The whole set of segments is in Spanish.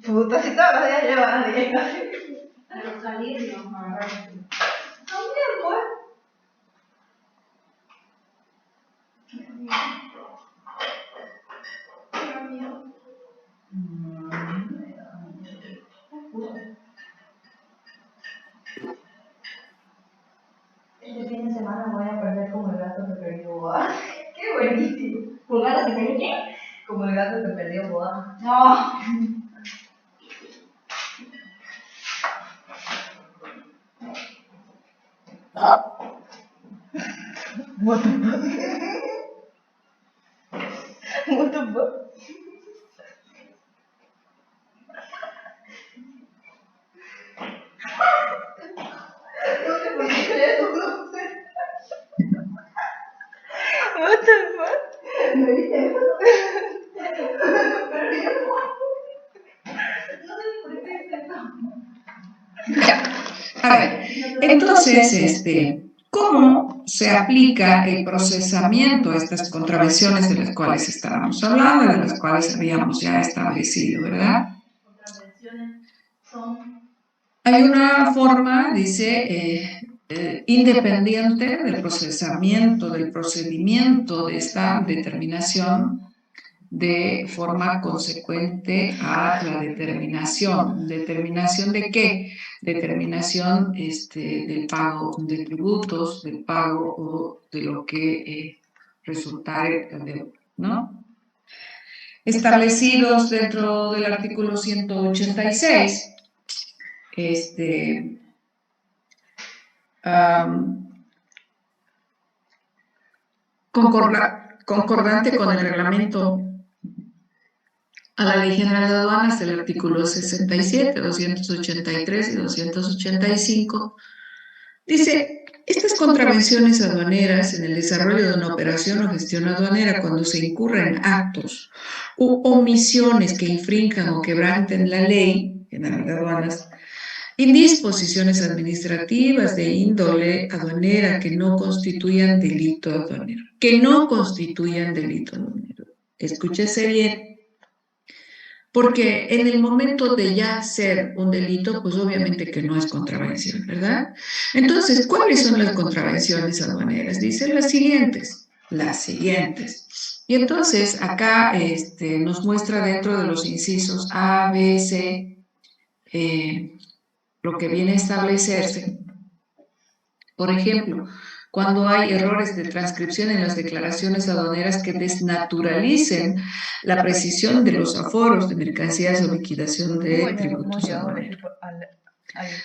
Puta, si todos los días llevas a dieta. Pero salir no. También, pues. Este fin de semana voy a perder como el gato que perdió Boa. Qué buenísimo. ¿Por gato que perdió qué? Como el gato que perdió Boa. No. What the fuck? What the fuck? No sé por qué eso, no sé. What the fuck? ¿Me viste eso? Perdió Boa. No sé por qué es eso. A ver, entonces, ¿cómo se aplica el procesamiento a estas contravenciones de las cuales estábamos hablando, de las cuales habíamos ya establecido, ¿verdad? Contravenciones son. Hay una forma, dice, independiente del procesamiento, del procedimiento de esta determinación de forma consecuente a la determinación. ¿Determinación de qué? Determinación del pago de tributos, del pago o de lo que resultare la deuda, ¿no? Establecidos dentro del artículo 186, concordante con el reglamento a la Ley General de Aduanas del artículo 67, 283 y 285, dice, estas contravenciones aduaneras en el desarrollo de una operación o gestión aduanera cuando se incurren actos u omisiones que infrinjan o quebranten la Ley General de Aduanas, indisposiciones administrativas de índole aduanera que no constituyan delito aduanero. Que no constituyan delito aduanero. Escúchese bien. Porque en el momento de ya ser un delito, pues obviamente que no es contravención, ¿verdad? Entonces, ¿cuáles son las contravenciones aduaneras? Dicen las siguientes. Y entonces, acá nos muestra dentro de los incisos A, B, C, lo que viene a establecerse. Por ejemplo, cuando hay errores de transcripción en las declaraciones aduaneras que desnaturalicen la precisión de los aforos de mercancías o liquidación de tributos aduaneros.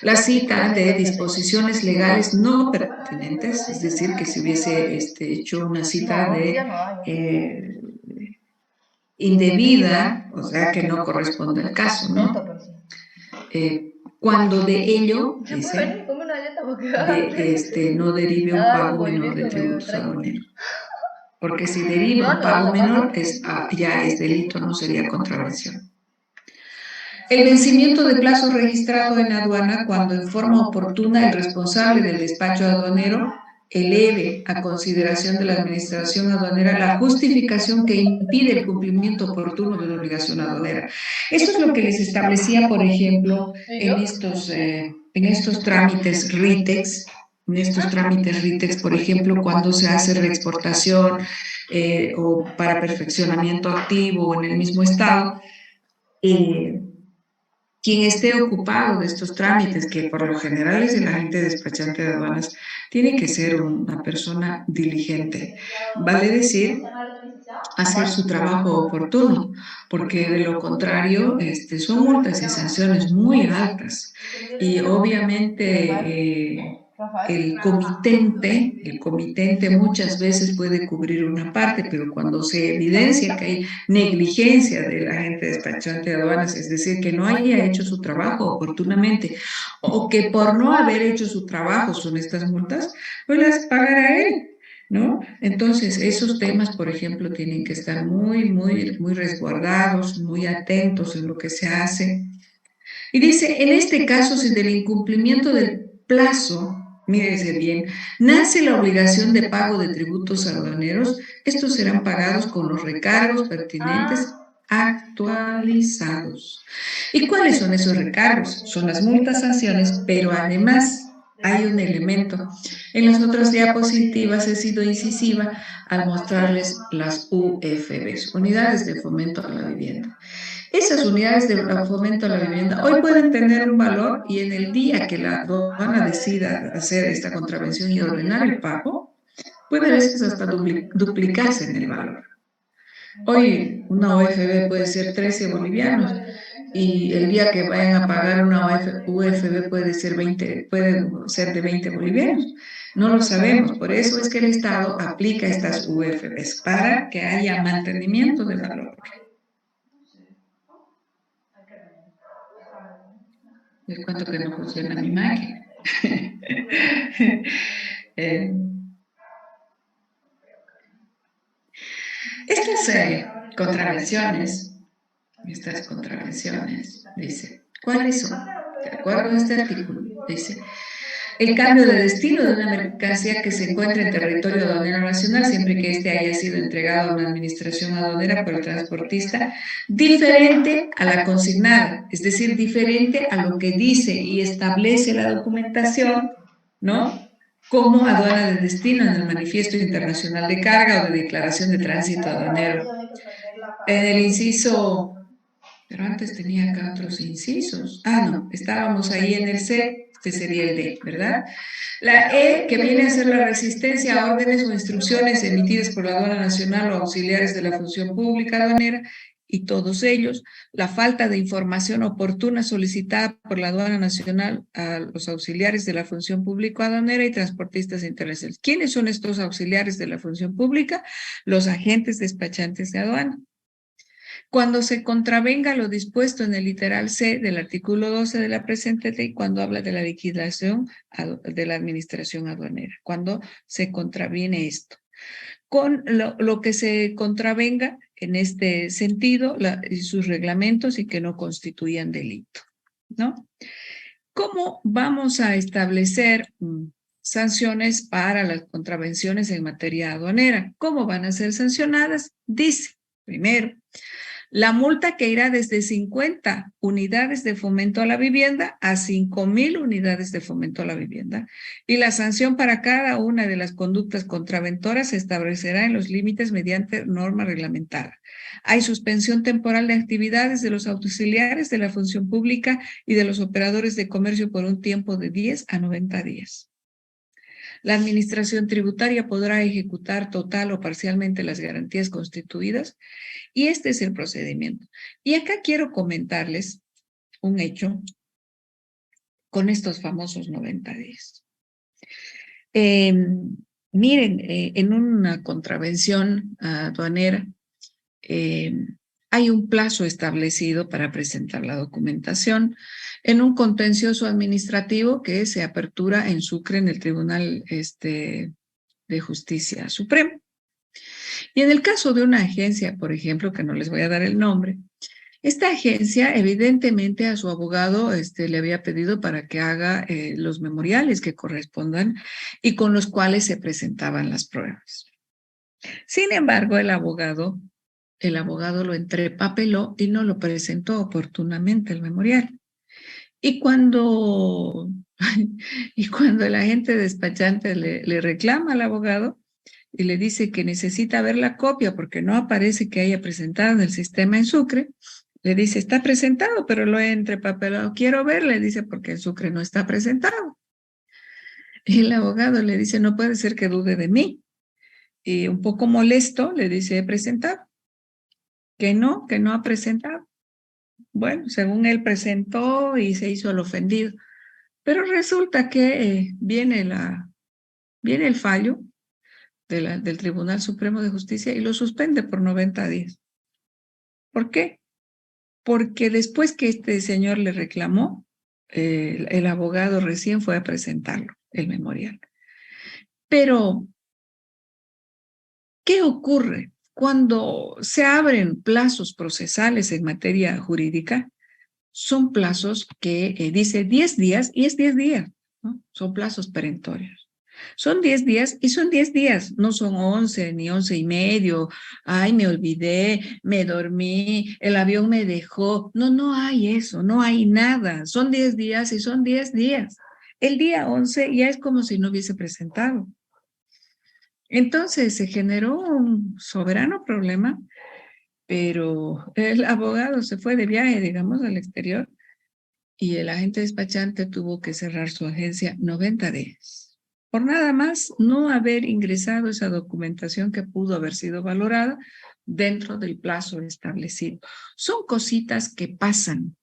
La cita de disposiciones legales no pertinentes, es decir, que si hubiese hecho una cita de indebida, o sea, que no corresponde al caso, ¿no? Cuando de ello, dice, no derive un pago menor de tributos aduaneros. Porque si deriva un pago menor, ya es delito, no sería contravención. El vencimiento de plazo registrado en aduana cuando en forma oportuna el responsable del despacho aduanero eleve a consideración de la administración aduanera la justificación que impide el cumplimiento oportuno de la obligación aduanera. Eso es lo que les establecía, por ejemplo, en estos trámites RITEX, por ejemplo, cuando se hace reexportación o para perfeccionamiento activo o en el mismo estado, quien esté ocupado de estos trámites, que por lo general es el agente despachante de aduanas, tiene que ser una persona diligente. Vale decir, hacer su trabajo oportuno, porque de lo contrario son multas y sanciones muy altas. Y obviamente el comitente muchas veces puede cubrir una parte, pero cuando se evidencia que hay negligencia del agente despachante de aduanas, es decir, que no haya hecho su trabajo oportunamente o que por no haber hecho su trabajo son estas multas, pues las pagará él, ¿no? Entonces, esos temas, por ejemplo, tienen que estar muy, muy, muy resguardados, muy atentos en lo que se hace. Y dice, en este caso, si del incumplimiento del plazo mírese bien, nace la obligación de pago de tributos aduaneros. Estos serán pagados con los recargos pertinentes actualizados. ¿Y cuáles son esos recargos? Son las multas, sanciones, pero además hay un elemento. En las otras diapositivas he sido incisiva al mostrarles las UFBs, Unidades de Fomento a la Vivienda. Esas unidades de fomento a la vivienda hoy pueden tener un valor y en el día que la aduana decida hacer esta contravención y ordenar el pago, puede a veces hasta duplicarse en el valor. Hoy una OFB puede ser 13 bolivianos y el día que vayan a pagar una UFB puede ser de 20 bolivianos. No lo sabemos, por eso es que el Estado aplica estas UFBs para que haya mantenimiento de valor. Les cuento que no funciona mi máquina. Estas contravenciones, dice, ¿cuáles son? De acuerdo a este artículo, dice, el cambio de destino de una mercancía que se encuentra en territorio aduanero nacional, siempre que éste haya sido entregado a una administración aduanera por el transportista, diferente a la consignada, es decir, diferente a lo que dice y establece la documentación, ¿no? Como aduana de destino en el manifiesto internacional de carga o de declaración de tránsito aduanero. En el inciso... Pero antes tenía acá otros incisos. No, estábamos ahí en el C, este sería el D, ¿verdad? La E, que viene a ser la resistencia a órdenes o instrucciones emitidas por la aduana nacional o auxiliares de la función pública aduanera, y todos ellos, la falta de información oportuna solicitada por la aduana nacional a los auxiliares de la función pública aduanera y transportistas internacionales. ¿Quiénes son estos auxiliares de la función pública? Los agentes despachantes de aduana. Cuando se contravenga lo dispuesto en el literal C del artículo 12 de la presente ley, cuando habla de la liquidación de la administración aduanera, cuando se contraviene esto. Con lo que se contravenga en este sentido, sus reglamentos y que no constituyan delito, ¿no? ¿Cómo vamos a establecer sanciones para las contravenciones en materia aduanera? ¿Cómo van a ser sancionadas? Dice, primero, la multa que irá desde 50 unidades de fomento a la vivienda a 5,000 unidades de fomento a la vivienda. Y la sanción para cada una de las conductas contraventoras se establecerá en los límites mediante norma reglamentada. Hay suspensión temporal de actividades de los auxiliares de la función pública y de los operadores de comercio por un tiempo de 10 a 90 días. La administración tributaria podrá ejecutar total o parcialmente las garantías constituidas y este es el procedimiento. Y acá quiero comentarles un hecho con estos famosos 90 días. Miren, en una contravención aduanera hay un plazo establecido para presentar la documentación en un contencioso administrativo que se apertura en Sucre en el Tribunal de Justicia Supremo. Y en el caso de una agencia, por ejemplo, que no les voy a dar el nombre, esta agencia evidentemente a su abogado le había pedido para que haga los memoriales que correspondan y con los cuales se presentaban las pruebas. Sin embargo, el abogado lo entrepapeló y no lo presentó oportunamente el memorial. Y cuando el agente despachante le reclama al abogado y le dice que necesita ver la copia porque no aparece que haya presentado en el sistema en Sucre, le dice, está presentado, pero lo he entrepapelado. Quiero ver, le dice, porque en Sucre no está presentado. Y el abogado le dice, no puede ser que dude de mí. Y un poco molesto le dice, he presentado. Que no ha presentado. Bueno, según él presentó y se hizo el ofendido. Pero resulta que viene el fallo del Tribunal Supremo de Justicia y lo suspende por 90 días. ¿Por qué? Porque después que este señor le reclamó, el abogado recién fue a presentarlo, el memorial. Pero, ¿qué ocurre? Cuando se abren plazos procesales en materia jurídica, son plazos que dice 10 días y es 10 días. ¿no? Son plazos perentorios. Son 10 días y son 10 días, no son 11 ni 11 y medio. Ay, me olvidé, me dormí, el avión me dejó. No, no hay eso, no hay nada. Son 10 días y son 10 días. El día 11 ya es como si no hubiese presentado. Entonces se generó un soberano problema, pero el abogado se fue de viaje, digamos, al exterior y el agente despachante tuvo que cerrar su agencia 90 días. Por nada más no haber ingresado esa documentación que pudo haber sido valorada dentro del plazo establecido. Son cositas que pasan.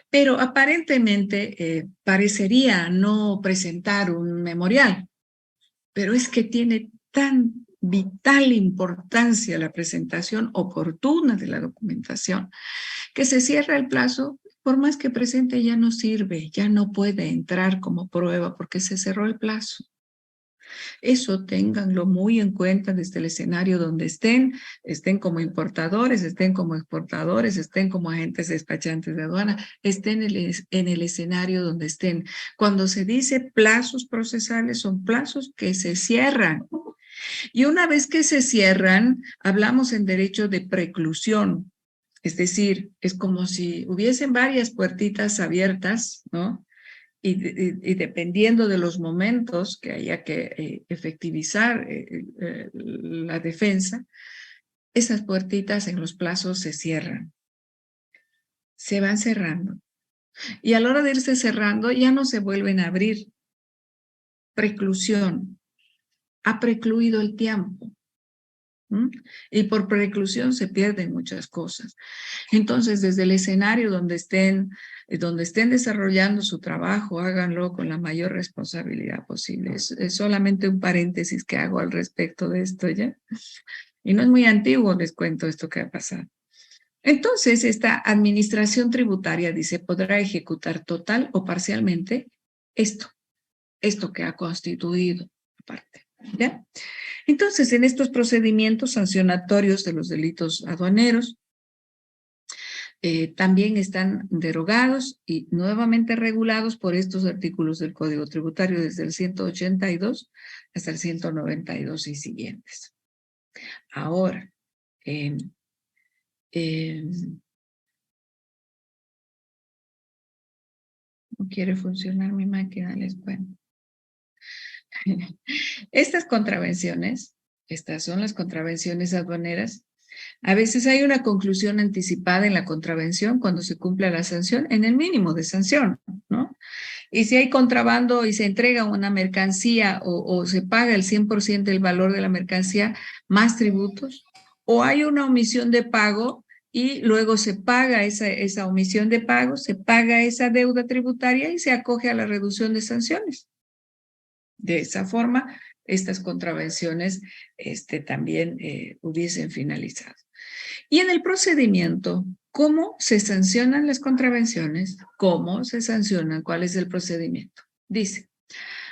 Pero aparentemente parecería no presentar un memorial, pero es que tiene tan vital importancia la presentación oportuna de la documentación que se cierra el plazo. Por más que presente ya no sirve, ya no puede entrar como prueba porque se cerró el plazo. Eso ténganlo muy en cuenta desde el escenario donde estén como importadores, estén como exportadores, estén como agentes despachantes de aduana, estén en el escenario donde estén. Cuando se dice plazos procesales, son plazos que se cierran. Y una vez que se cierran, hablamos en derecho de preclusión. Es decir, es como si hubiesen varias puertitas abiertas, ¿no? Y dependiendo de los momentos que haya que efectivizar la defensa, esas puertitas en los plazos se cierran, se van cerrando. Y a la hora de irse cerrando ya no se vuelven a abrir. Preclusión. Ha precluido el tiempo. Y por preclusión se pierden muchas cosas. Entonces, desde el escenario donde estén desarrollando su trabajo, háganlo con la mayor responsabilidad posible. Es solamente un paréntesis que hago al respecto de esto, ¿ya? Y no es muy antiguo, les cuento esto que ha pasado. Entonces, esta administración tributaria dice, podrá ejecutar total o parcialmente esto que ha constituido aparte, ¿ya? Entonces, en estos procedimientos sancionatorios de los delitos aduaneros, también están derogados y nuevamente regulados por estos artículos del Código Tributario desde el 182 hasta el 192 y siguientes. Ahora, no quiere funcionar mi máquina, les cuento. Estas contravenciones, estas son las contravenciones aduaneras. A veces hay una conclusión anticipada en la contravención cuando se cumple la sanción en el mínimo de sanción, ¿no? Y si hay contrabando y se entrega una mercancía o se paga el 100% del valor de la mercancía más tributos, o hay una omisión de pago y luego se paga esa omisión de pago, se paga esa deuda tributaria y se acoge a la reducción de sanciones. De esa forma, estas contravenciones también hubiesen finalizado. Y en el procedimiento, ¿cómo se sancionan las contravenciones? ¿Cómo se sancionan? ¿Cuál es el procedimiento? Dice,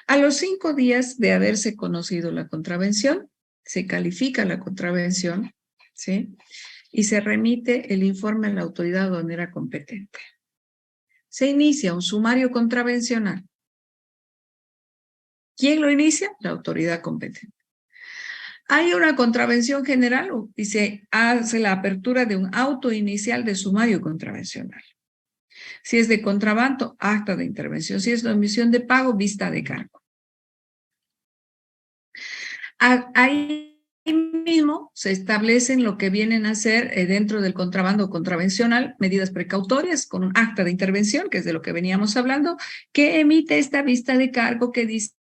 a los 5 días de haberse conocido la contravención, se califica la contravención, ¿sí? Y se remite el informe a la autoridad aduanera competente. Se inicia un sumario contravencional. ¿Quién lo inicia? La autoridad competente. Hay una contravención general y se hace la apertura de un auto inicial de sumario contravencional. Si es de contrabando, acta de intervención. Si es de omisión de pago, vista de cargo. Ahí mismo se establecen lo que vienen a ser dentro del contrabando contravencional, medidas precautorias con un acta de intervención, que es de lo que veníamos hablando, que emite esta vista de cargo que dice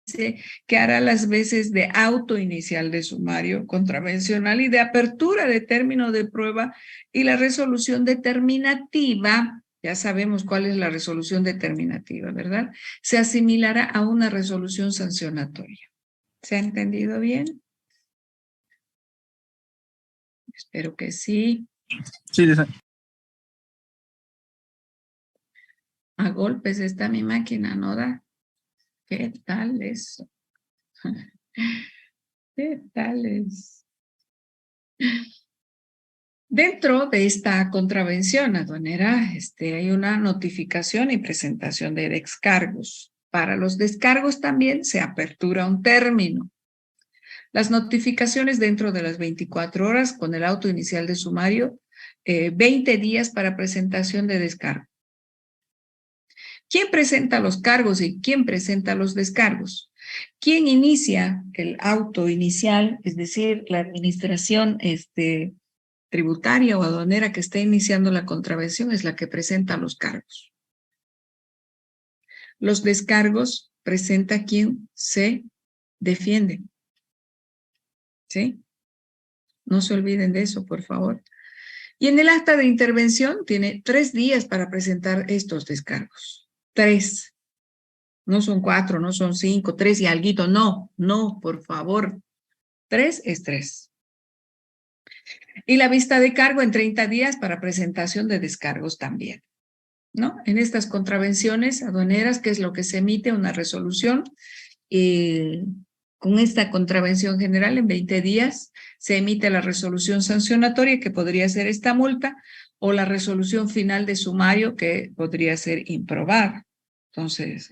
que hará las veces de auto inicial de sumario contravencional y de apertura de término de prueba y la resolución determinativa. Ya sabemos cuál es la resolución determinativa, ¿verdad? Se asimilará a una resolución sancionatoria. ¿Se ha entendido bien? Espero que sí. Sí, A golpes está mi máquina, ¿no da? ¿Qué tal eso? ¿Qué tal es? Dentro de esta contravención aduanera, hay una notificación y presentación de excargos. Para los descargos también se apertura un término. Las notificaciones dentro de las 24 horas con el auto inicial de sumario, 20 días para presentación de descargo. ¿Quién presenta los cargos y quién presenta los descargos? ¿Quién inicia el auto inicial, es decir, la administración tributaria o aduanera que está iniciando la contravención es la que presenta los cargos? Los descargos presenta quien se defiende. ¿Sí? No se olviden de eso, por favor. Y en el acta de intervención tiene 3 días para presentar estos descargos. 3. No son 4, no son 5, 3 y alguito. No, no, por favor. 3 es 3. Y la vista de cargo en 30 días para presentación de descargos también, ¿no? En estas contravenciones aduaneras, ¿qué es lo que se emite? Una resolución. Con esta contravención general, en 20 días, se emite la resolución sancionatoria, que podría ser esta multa, o la resolución final de sumario, que podría ser improbada. Entonces,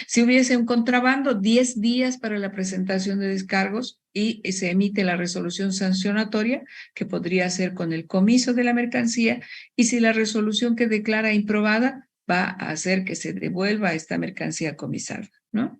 si hubiese un contrabando, 10 días para la presentación de descargos y se emite la resolución sancionatoria, que podría ser con el comiso de la mercancía, y si la resolución que declara improbada va a hacer que se devuelva esta mercancía comisada, ¿no?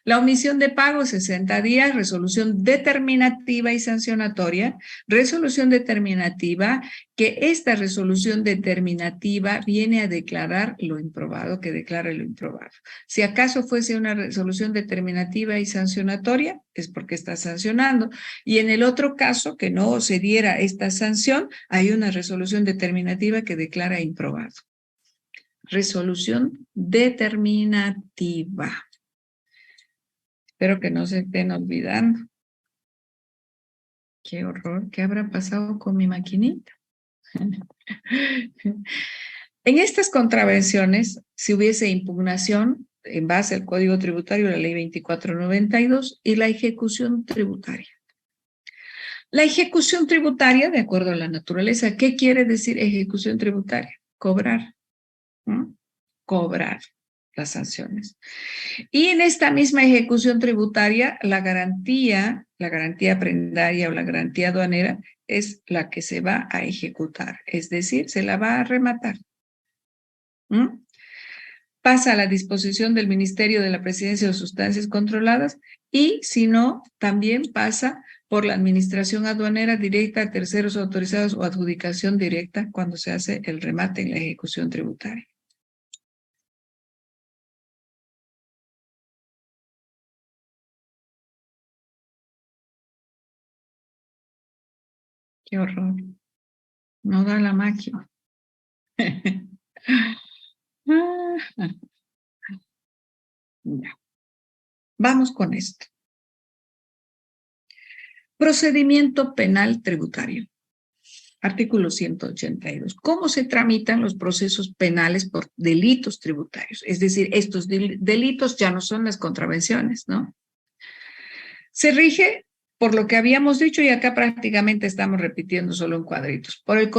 La omisión de pago, 60 días, resolución determinativa y sancionatoria. Resolución determinativa, que esta resolución determinativa viene a declarar lo improbado, que declara lo improbado. Si acaso fuese una resolución determinativa y sancionatoria, es porque está sancionando. Y en el otro caso, que no se diera esta sanción, hay una resolución determinativa que declara improbado. Resolución determinativa. Espero que no se estén olvidando. Qué horror, ¿qué habrá pasado con mi maquinita? En estas contravenciones, si hubiese impugnación en base al Código Tributario, la Ley 2492, y la ejecución tributaria. La ejecución tributaria, de acuerdo a la naturaleza, ¿qué quiere decir ejecución tributaria? Cobrar, ¿no? Cobrar las sanciones. Y en esta misma ejecución tributaria, la garantía prendaria o la garantía aduanera es la que se va a ejecutar, es decir, se la va a rematar. Pasa a la disposición del Ministerio de la Presidencia de Sustancias Controladas y, si no, también pasa por la administración aduanera directa a terceros autorizados o adjudicación directa cuando se hace el remate en la ejecución tributaria. Qué horror. No da la máquina. Ya. Vamos con esto. Procedimiento penal tributario. Artículo 182. ¿Cómo se tramitan los procesos penales por delitos tributarios? Es decir, estos delitos ya no son las contravenciones, ¿no? Se rige por lo que habíamos dicho y acá prácticamente estamos repitiendo solo en cuadritos. Por el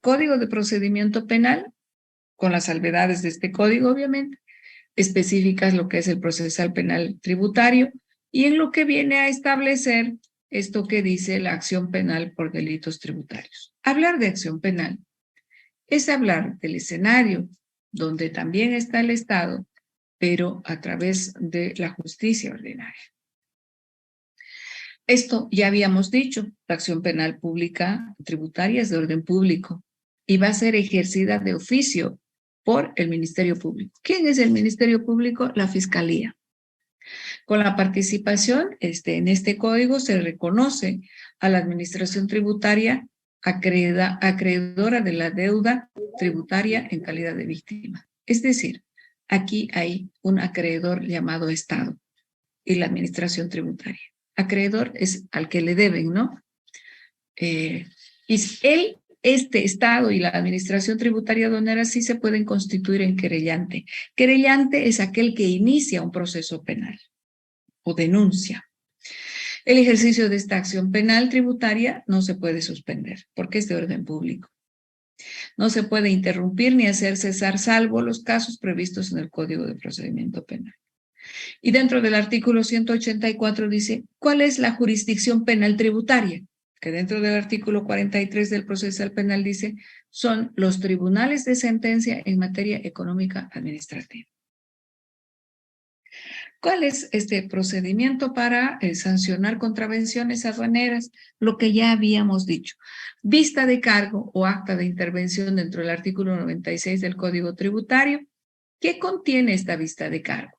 Código de Procedimiento Penal, con las salvedades de este código, obviamente, específicas lo que es el procesal penal tributario y en lo que viene a establecer esto que dice la acción penal por delitos tributarios. Hablar de acción penal es hablar del escenario donde también está el Estado, pero a través de la justicia ordinaria. Esto ya habíamos dicho, la acción penal pública tributaria es de orden público y va a ser ejercida de oficio por el Ministerio Público. ¿Quién es el Ministerio Público? La Fiscalía. Con la participación en este código se reconoce a la administración tributaria acreedora de la deuda tributaria en calidad de víctima. Es decir, aquí hay un acreedor llamado Estado y la administración tributaria. Acreedor es al que le deben, ¿no? Y este Estado y la administración tributaria aduanera sí se pueden constituir en querellante. Querellante es aquel que inicia un proceso penal o denuncia. El ejercicio de esta acción penal tributaria no se puede suspender porque es de orden público. No se puede interrumpir ni hacer cesar salvo los casos previstos en el Código de Procedimiento Penal. Y dentro del artículo 184 dice, ¿cuál es la jurisdicción penal tributaria? Que dentro del artículo 43 del procesal penal dice, son los tribunales de sentencia en materia económica administrativa. ¿Cuál es este procedimiento para sancionar contravenciones aduaneras? Lo que ya habíamos dicho. Vista de cargo o acta de intervención dentro del artículo 96 del Código Tributario. ¿Qué contiene esta vista de cargo?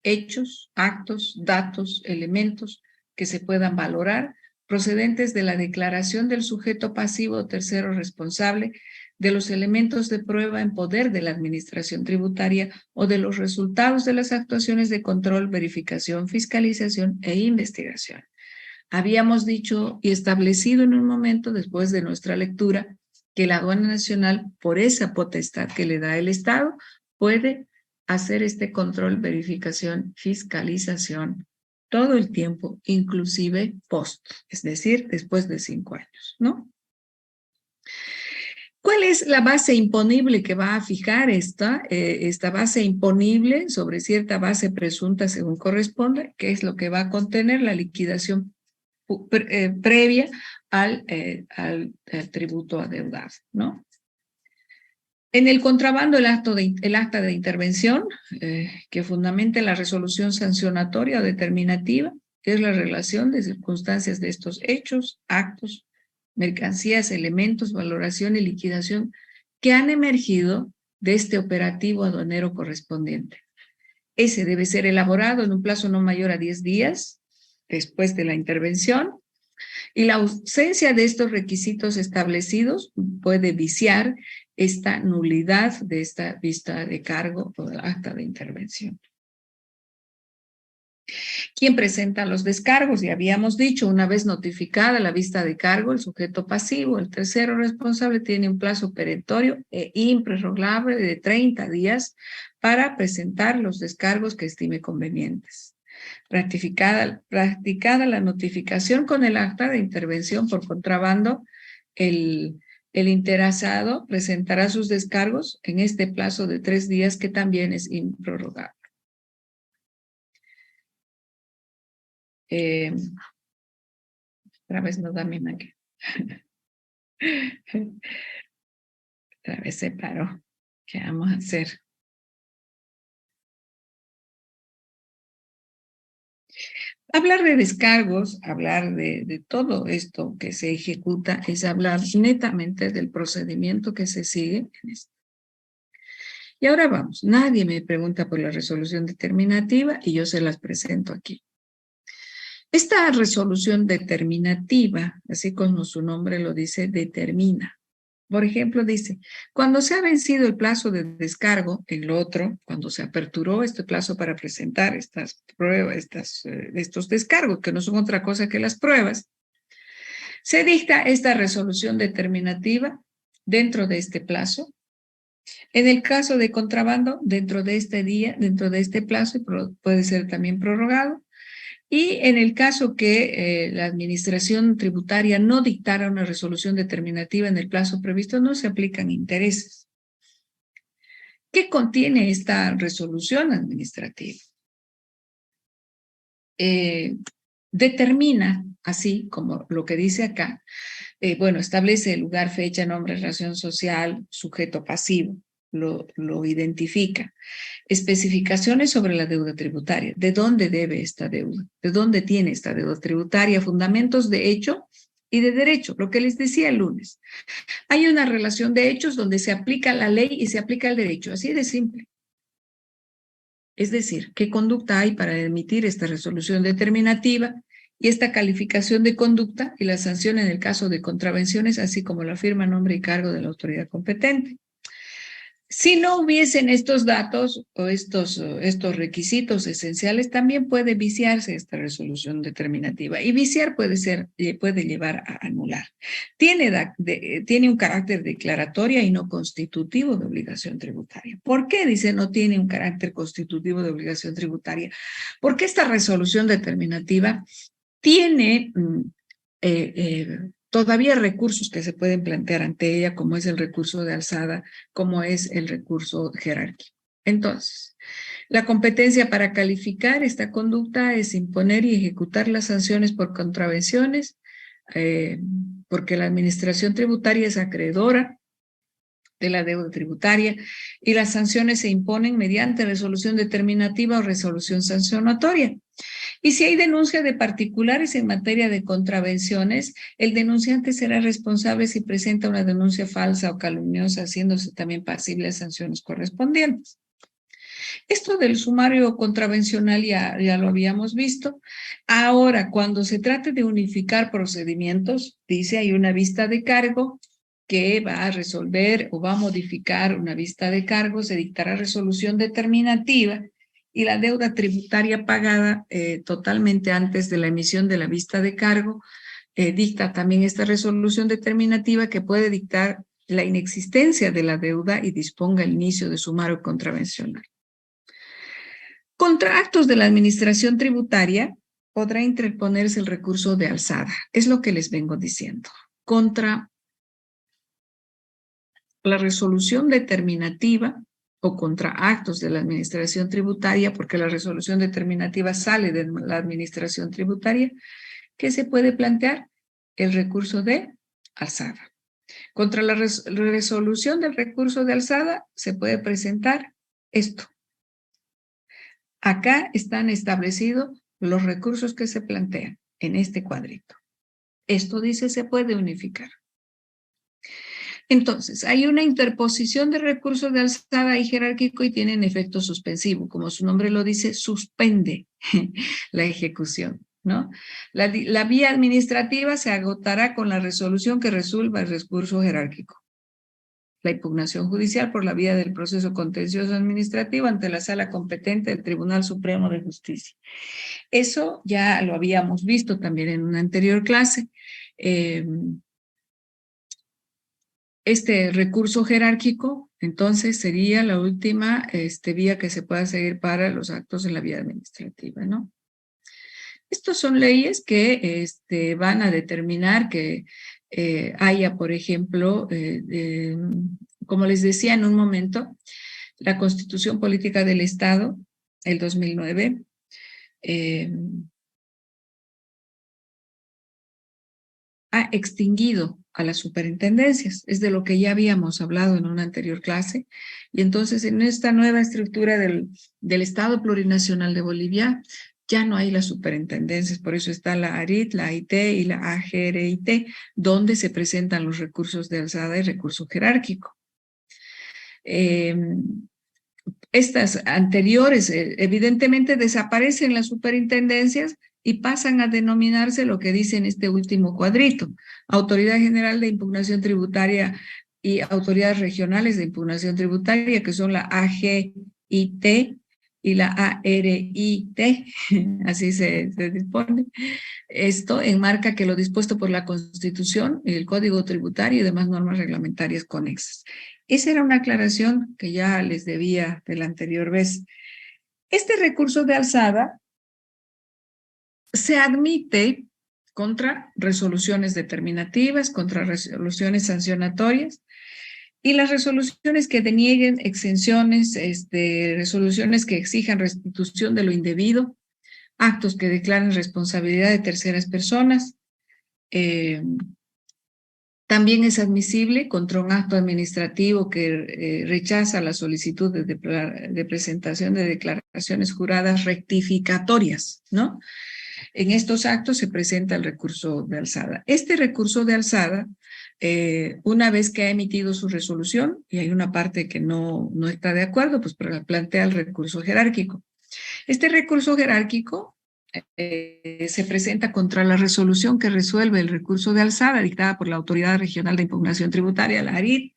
Hechos, actos, datos, elementos que se puedan valorar procedentes de la declaración del sujeto pasivo o tercero responsable, de los elementos de prueba en poder de la administración tributaria o de los resultados de las actuaciones de control, verificación, fiscalización e investigación. Habíamos dicho y establecido en un momento después de nuestra lectura que la Aduana Nacional, por esa potestad que le da el Estado, puede hacer este control, verificación, fiscalización todo el tiempo, inclusive post, es decir, después de 5 años, ¿no? ¿Cuál es la base imponible que va a fijar esta base imponible sobre cierta base presunta según corresponda? ¿Qué es lo que va a contener la liquidación previa al tributo adeudado, ¿no? En el contrabando, el acta de intervención, que fundamenta la resolución sancionatoria o determinativa, es la relación de circunstancias de estos hechos, actos, mercancías, elementos, valoración y liquidación que han emergido de este operativo aduanero correspondiente. Ese debe ser elaborado en un plazo no mayor a 10 días después de la intervención, y la ausencia de estos requisitos establecidos puede viciar esta nulidad de esta vista de cargo o acta de intervención. ¿Quién presenta los descargos? Ya habíamos dicho, una vez notificada la vista de cargo, el sujeto pasivo, el tercero responsable, tiene un plazo perentorio e improrrogable de 30 días para presentar los descargos que estime convenientes. Practicada la notificación con el acta de intervención por contrabando, el interesado presentará sus descargos en este plazo de 3 días que también es improrrogable. Otra vez no da mi máquina. Otra vez se paró. ¿Qué vamos a hacer? Hablar de descargos, hablar de todo esto que se ejecuta, es hablar netamente del procedimiento que se sigue en esto. Y ahora vamos, nadie me pregunta por la resolución determinativa y yo se las presento aquí. Esta resolución determinativa, así como su nombre lo dice, determina. Por ejemplo, dice, cuando se ha vencido el plazo de descargo, en lo otro, cuando se aperturó este plazo para presentar estas pruebas, estos descargos, que no son otra cosa que las pruebas, se dicta esta resolución determinativa dentro de este plazo. En el caso de contrabando, dentro de este día, dentro de este plazo, puede ser también prorrogado. Y en el caso que la administración tributaria no dictara una resolución determinativa en el plazo previsto, no se aplican intereses. ¿Qué contiene esta resolución administrativa? Determina, así como lo que dice acá, establece el lugar, fecha, nombre, relación social, sujeto pasivo, lo identifica. Especificaciones sobre la deuda tributaria. ¿De dónde debe esta deuda? ¿De dónde tiene esta deuda tributaria? Fundamentos de hecho y de derecho, lo que les decía el lunes. Hay una relación de hechos donde se aplica la ley y se aplica el derecho, así de simple. Es decir, ¿qué conducta hay para emitir esta resolución determinativa y esta calificación de conducta y la sanción en el caso de contravenciones, así como la firma, nombre y cargo de la autoridad competente? Si no hubiesen estos datos o estos requisitos esenciales, también puede viciarse esta resolución determinativa. Y viciar puede llevar a anular. Tiene un carácter declaratorio y no constitutivo de obligación tributaria. ¿Por qué dice no tiene un carácter constitutivo de obligación tributaria? Porque esta resolución determinativa tiene todavía recursos que se pueden plantear ante ella, como es el recurso de alzada, como es el recurso jerárquico. Entonces, la competencia para calificar esta conducta es imponer y ejecutar las sanciones por contravenciones, porque la administración tributaria es acreedora de la deuda tributaria y las sanciones se imponen mediante resolución determinativa o resolución sancionatoria. Y si hay denuncia de particulares en materia de contravenciones, el denunciante será responsable si presenta una denuncia falsa o calumniosa, haciéndose también pasible de sanciones correspondientes. Esto del sumario contravencional ya lo habíamos visto. Ahora, cuando se trate de unificar procedimientos, dice, hay una vista de cargo que va a resolver o va a modificar una vista de cargo, se dictará resolución determinativa y la deuda tributaria pagada totalmente antes de la emisión de la vista de cargo dicta también esta resolución determinativa que puede dictar la inexistencia de la deuda y disponga el inicio de sumario contravencional. Contra actos de la administración tributaria podrá interponerse el recurso de alzada. Es lo que les vengo diciendo. Contra la resolución determinativa o contra actos de la administración tributaria, porque la resolución determinativa sale de la administración tributaria, ¿qué se puede plantear? El recurso de alzada. Contra la resolución del recurso de alzada se puede presentar esto. Acá están establecidos los recursos que se plantean en este cuadrito. Esto dice se puede unificar. Entonces, hay una interposición de recursos de alzada y jerárquico y tienen efecto suspensivo. Como su nombre lo dice, suspende la ejecución, ¿no? La vía administrativa se agotará con la resolución que resuelva el recurso jerárquico. La impugnación judicial por la vía del proceso contencioso administrativo ante la sala competente del Tribunal Supremo de Justicia. Eso ya lo habíamos visto también en una anterior clase. Este recurso jerárquico, entonces, sería la última vía que se pueda seguir para los actos en la vía administrativa, ¿no? Estas son leyes que van a determinar que haya, por ejemplo, como les decía en un momento, la Constitución Política del Estado, el 2009, ha extinguido a las superintendencias, es de lo que ya habíamos hablado en una anterior clase, y entonces en esta nueva estructura del Estado Plurinacional de Bolivia ya no hay las superintendencias, por eso está la ARIT, la AIT y la AGRIT, donde se presentan los recursos de alzada y recurso jerárquico. Estas anteriores evidentemente desaparecen las superintendencias y pasan a denominarse lo que dice en este último cuadrito, Autoridad General de Impugnación Tributaria y Autoridades Regionales de Impugnación Tributaria, que son la AGIT y la ARIT, así se dispone. Esto enmarca que lo dispuesto por la Constitución, el Código Tributario y demás normas reglamentarias conexas. Esa era una aclaración que ya les debía de la anterior vez. Este recurso de alzada se admite contra resoluciones determinativas, contra resoluciones sancionatorias, y las resoluciones que denieguen exenciones, resoluciones que exijan restitución de lo indebido, actos que declaren responsabilidad de terceras personas. También es admisible contra un acto administrativo que rechaza la solicitud de presentación de declaraciones juradas rectificatorias, ¿no? En estos actos se presenta el recurso de alzada. Este recurso de alzada, una vez que ha emitido su resolución, y hay una parte que no está de acuerdo, pues plantea el recurso jerárquico. Este recurso jerárquico se presenta contra la resolución que resuelve el recurso de alzada dictada por la Autoridad Regional de Impugnación Tributaria, la ARIT.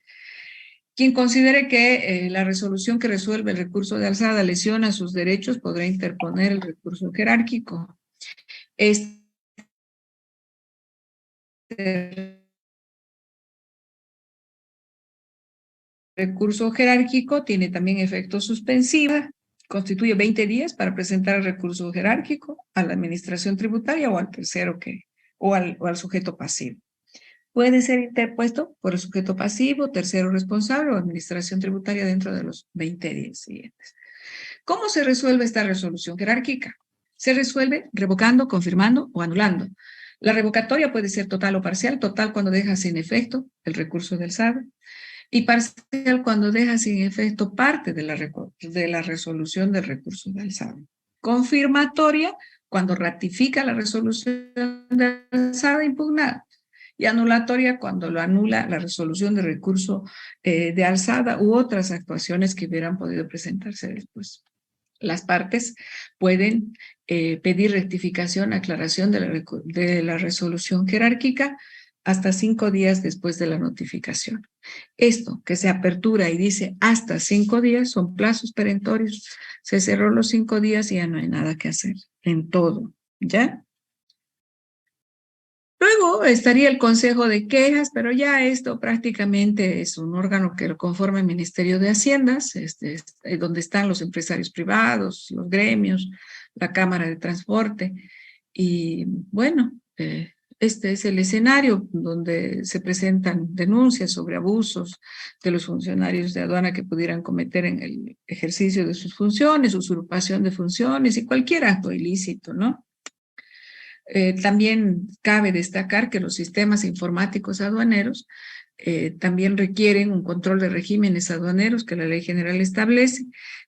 Quien considere que la resolución que resuelve el recurso de alzada lesiona sus derechos podrá interponer el recurso jerárquico. Este recurso jerárquico tiene también efecto suspensivo, constituye 20 días para presentar el recurso jerárquico a la administración tributaria o al tercero o al sujeto pasivo. puede ser interpuesto por el sujeto pasivo, tercero responsable o administración tributaria dentro de los 20 días siguientes. ¿Cómo se resuelve esta resolución jerárquica? Se resuelve revocando, confirmando o anulando. La revocatoria puede ser total o parcial, total cuando deja sin efecto el recurso del SADE y parcial cuando deja sin efecto parte de la resolución del recurso del SADE. Confirmatoria cuando ratifica la resolución del SADE impugnada y anulatoria cuando lo anula la resolución de recurso de alzada u otras actuaciones que hubieran podido presentarse después. Las partes pueden pedir rectificación, aclaración de la resolución jerárquica hasta 5 días después de la notificación. Esto que se apertura y dice hasta 5 días son plazos perentorios. Se cerró los 5 días y ya no hay nada que hacer en todo, ¿ya? Luego estaría el Consejo de Quejas, pero ya esto prácticamente es un órgano que lo conforma el Ministerio de Haciendas, donde están los empresarios privados, los gremios, la Cámara de Transporte. Y bueno, este es el escenario donde se presentan denuncias sobre abusos de los funcionarios de aduana que pudieran cometer en el ejercicio de sus funciones, usurpación de funciones y cualquier acto ilícito, ¿no? También cabe destacar que los sistemas informáticos aduaneros también requieren un control de regímenes aduaneros que la Ley General establece,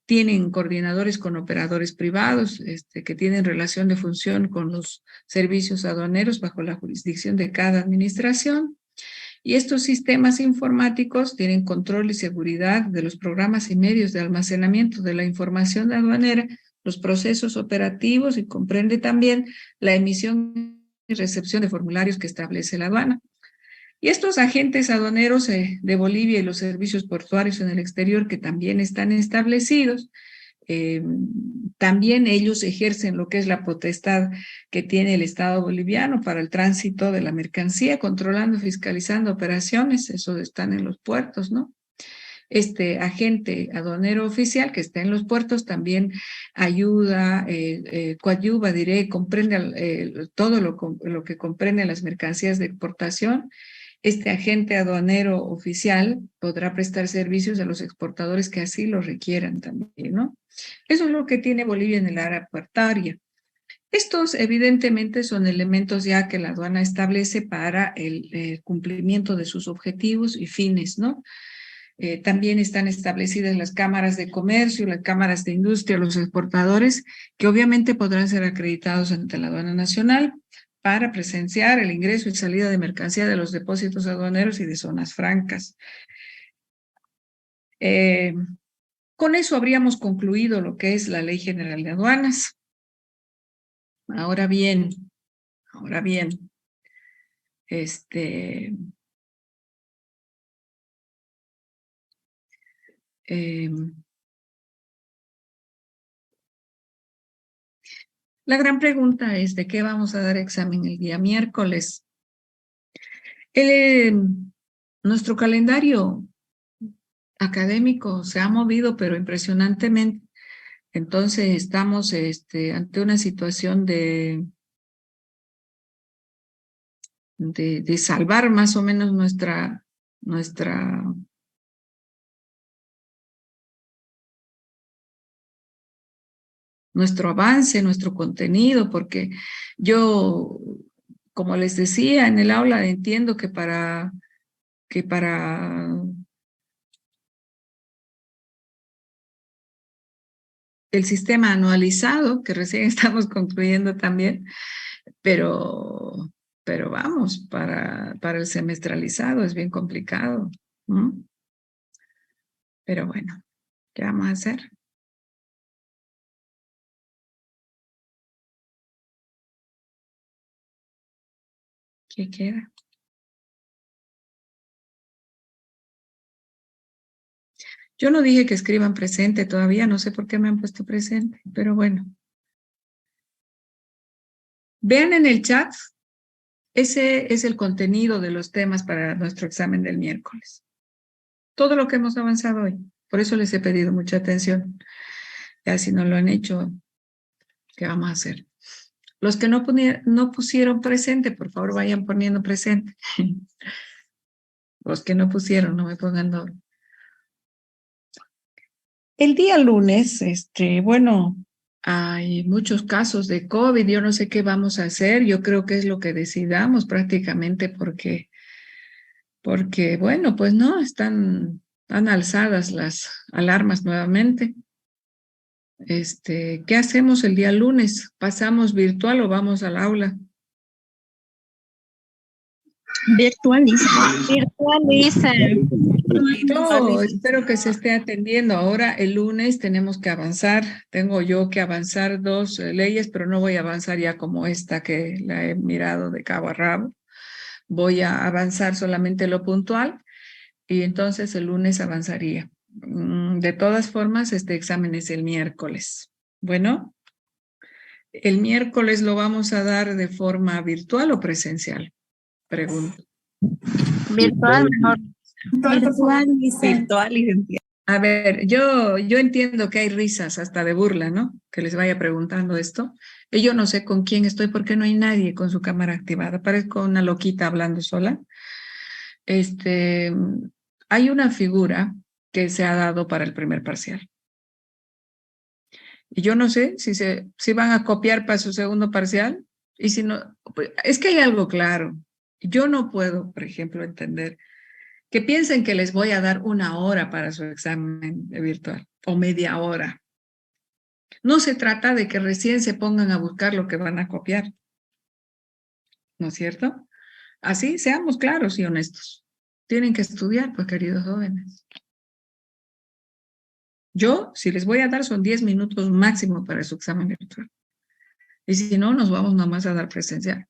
tienen coordinadores con operadores privados que tienen relación de función con los servicios aduaneros bajo la jurisdicción de cada administración. Y estos sistemas informáticos tienen control y seguridad de los programas y medios de almacenamiento de la información aduanera, los procesos operativos y comprende también la emisión y recepción de formularios que establece la aduana. Y estos agentes aduaneros de Bolivia y los servicios portuarios en el exterior que también están establecidos, también ellos ejercen lo que es la potestad que tiene el Estado boliviano para el tránsito de la mercancía, controlando, fiscalizando operaciones, eso están en los puertos, ¿no? Este agente aduanero oficial que está en los puertos también ayuda, coadyuva, diré, comprende todo lo que comprende las mercancías de exportación. Este agente aduanero oficial podrá prestar servicios a los exportadores que así lo requieran también, ¿no? Eso es lo que tiene Bolivia en el área puertaria. Estos evidentemente son elementos ya que la aduana establece para el cumplimiento de sus objetivos y fines, ¿no? También están establecidas las cámaras de comercio, las cámaras de industria, los exportadores, que obviamente podrán ser acreditados ante la aduana nacional para presenciar el ingreso y salida de mercancía de los depósitos aduaneros y de zonas francas. Con eso habríamos concluido lo que es la Ley General de Aduanas. Ahora bien, la gran pregunta es ¿de qué vamos a dar examen el día miércoles? Nuestro calendario académico se ha movido, pero impresionantemente. Entonces estamos ante una situación de salvar más o menos nuestro avance, nuestro contenido, porque yo, como les decía en el aula, entiendo que para el sistema anualizado, que recién estamos concluyendo también, pero vamos, para el semestralizado es bien complicado, ¿no? Pero bueno, ¿qué vamos a hacer? ¿Qué queda? Yo no dije que escriban presente todavía, no sé por qué me han puesto presente, pero bueno. Vean en el chat, ese es el contenido de los temas para nuestro examen del miércoles. Todo lo que hemos avanzado hoy. Por eso les he pedido mucha atención. Ya si no lo han hecho, ¿qué vamos a hacer? Los que no pusieron presente, por favor, vayan poniendo presente. Los que no pusieron, no me pongan doble. El día lunes, bueno, hay muchos casos de COVID. Yo no sé qué vamos a hacer. Yo creo que es lo que decidamos prácticamente porque bueno, pues no, están alzadas las alarmas nuevamente. ¿Qué hacemos el día lunes? ¿Pasamos virtual o vamos al aula? Virtualiza. Yo espero que se esté atendiendo. Ahora el lunes tenemos que avanzar. Tengo yo que avanzar 2 leyes, pero no voy a avanzar ya como esta que la he mirado de cabo a rabo. Voy a avanzar solamente lo puntual y entonces el lunes avanzaría. De todas formas, este examen es el miércoles. Bueno, ¿el miércoles lo vamos a dar de forma virtual o presencial? Pregunto. Virtual, mejor. Virtual, licenciada. A ver, yo entiendo que hay risas hasta de burla, ¿no? Que les vaya preguntando esto. Y yo no sé con quién estoy porque no hay nadie con su cámara activada. Parezco una loquita hablando sola. Hay una figura que se ha dado para el primer parcial. Y yo no sé si van a copiar para su segundo parcial. Y si no, pues, es que hay algo claro. Yo no puedo, por ejemplo, entender que piensen que les voy a dar 1 hora para su examen virtual o media hora. No se trata de que recién se pongan a buscar lo que van a copiar. ¿No es cierto? Así, seamos claros y honestos. Tienen que estudiar, pues, queridos jóvenes. Yo, si les voy a dar, son 10 minutos máximo para su examen virtual. Y si no, nos vamos nomás a dar presencial.